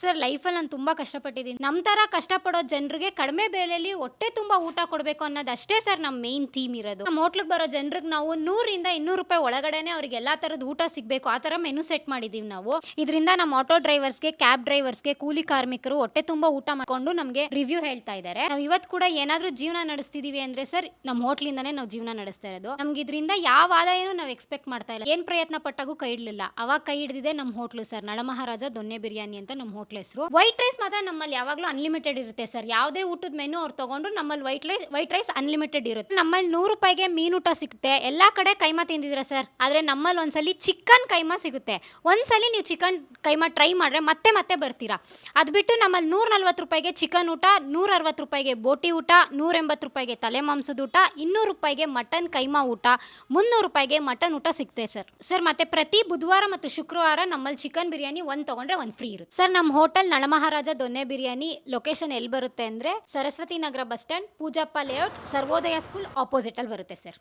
Sir ಲೈಫಲ್ಲಿ ನಾನು ತುಂಬಾ ಕಷ್ಟಪಟ್ಟಿದ್ದೀನಿ. ನಮ್ಮ ತರ ಕಷ್ಟಪಡೋ ಜನರಿಗೆ ಕಡಿಮೆ ಬೆಲೆಯಲ್ಲಿ ಹೊಟ್ಟೆ ತುಂಬಾ ಊಟ ಕೊಡಬೇಕು ಅನ್ನೋದಷ್ಟೇ ಸರ್ ನಮ್ಮ ಮೇನ್ ಥೀಮ್ ಇರೋದು. ನಮ್ಮ ಹೋಟ್ಲಿಗೆ ಬರೋ ಜನರಿಗೆ ನಾವು 100ರಿಂದ 200 ರೂಪಾಯಿ ಒಳಗಡೆನೆ ಅವ್ರಿಗೆ ಎಲ್ಲಾ ತರದ ಊಟ ಸಿಗಬೇಕು ಆ ತರ ಮೆನು ಸೆಟ್ ಮಾಡಿದೀವಿ ನಾವು. ಇದರಿಂದ ನಮ್ಮ ಆಟೋ ಡ್ರೈವರ್ಸ್ಗೆ, ಕ್ಯಾಬ್ ಡ್ರೈವರ್ಸ್ಗೆ, ಕೂಲಿ ಕಾರ್ಮಿಕರು ಹೊಟ್ಟೆ ತುಂಬಾ ಊಟ ಮಾಡ್ಕೊಂಡು ನಮಗೆ ರಿವ್ಯೂ ಹೇಳ್ತಾ ಇದ್ದಾರೆ. ನಾವು ಇವತ್ತು ಕೂಡ ಏನಾದರೂ ಜೀವನ ನಡೆಸ್ತಿದೀವಿ ಅಂದ್ರೆ ಸರ್ ನಮ್ಮ ಹೋಟ್ಲಿಂದಾನೇ ನಾವು ಜೀವನ ನಡೆಸ್ತಾ ಇರೋದು. ನಮ್ಗೆ ಇದರಿಂದ ಯಾವ ಆದಾಯನೂ ನಾವು ಎಕ್ಸ್ಪೆಕ್ಟ್ ಮಾಡ್ತಾ ಇಲ್ಲ. ಏನ್ ಪ್ರಯತ್ನ ಪಟ್ಟಾಗೂ ಕೈ ಇಡ್ಲಿಲ್ಲ. ಅವಾಗ ಕೈ ಹಿಡಿದಿದೆ ನಮ್ಮ ಹೋಟ್ಲು ಸರ್, ನಳಮಹಾರಾಜ ದೊನ್ನೆ ಬಿರಿಯಾನಿ ಅಂತ ನಮ್ಮ ಹೋಟ್ಲ್ ಹೆಸರು. ವೈಟ್ ರೈಸ್ ಮಾತ್ರ ನಮ್ಮಲ್ಲಿ ಯಾವಾಗಲೂ ಅನ್ಲಿಮಿಟೆಡ್ ಇರುತ್ತೆ ಸರ್. ಯಾವುದೇ ಊಟದ ಮೆನು ಅವ್ರು ತಗೊಂಡ್ರು ನಮ್ಮಲ್ಲಿ ವೈಟ್ ರೈಸ್ ಅನ್ಲಿಮಿಟೆಡ್ ಇರುತ್ತೆ. ನಮ್ಮಲ್ಲಿ 100 ರೂಪಾಯಿಗೆ ಮೀನು ಊಟ ಸಿಗುತ್ತೆ. ಎಲ್ಲಾ ಕಡೆ ಕೈಮಾ ತಿಂದಿದ್ದೀರಾ ಸರ್, ಆದ್ರೆ ನಮ್ಮಲ್ಲಿ ಒಂದ್ಸಲಿ ಚಿಕನ್ ಕೈಮಾ ಸಿಗುತ್ತೆ. ಒಂದ್ಸಲಿ ನೀವು ಚಿಕನ್ ಕೈಮಾ ಟ್ರೈ ಮಾಡ್ರೆ ಮತ್ತೆ ಮತ್ತೆ ಬರ್ತೀರಾ. ಅದು ಬಿಟ್ಟು ನಮ್ಮಲ್ಲಿ 140 ರೂಪಾಯಿಗೆ ಚಿಕನ್ ಊಟ, 160 ರೂಪಾಯಿಗೆ ಬೋಟಿ ಊಟ, 180 ರೂಪಾಯಿಗೆ ತಲೆ ಮಾಂಸದ ಊಟ, 200 ರೂಪಾಯಿಗೆ ಮಟನ್ ಕೈಮಾ ಊಟ, 300 ರೂಪಾಯಿಗೆ ಮಟನ್ ಊಟ ಸಿಗುತ್ತೆ ಸರ್. ಮತ್ತೆ ಪ್ರತಿ ಬುಧವಾರ ಮತ್ತು ಶುಕ್ರವಾರ ನಮ್ಮಲ್ಲಿ ಚಿಕನ್ ಬಿರಿಯಾನಿ ಒಂದು ತಗೊಂಡ್ರೆ ಒಂದು ಫ್ರೀ ಇರುತ್ತೆ ಸರ್. ನಮ್ಮ ಹೋಟೆಲ್ ನಳಮಹಾರಾಜ ದೊನ್ನೆ ಬಿರಿಯಾನಿ ಲೊಕೇಶನ್ ಎಲ್ಲಿ ಬರುತ್ತೆ ಅಂದ್ರೆ ಸರಸ್ವತಿ ನಗರ ಬಸ್ ಸ್ಟ್ಯಾಂಡ್, ಪೂಜಪ್ಪ ಲೇಔಟ್, ಸರ್ವೋದಯ ಸ್ಕೂಲ್ ಆಪೋಸಿಟ್ ಅಲ್ಲಿ ಬರುತ್ತೆ ಸರ್.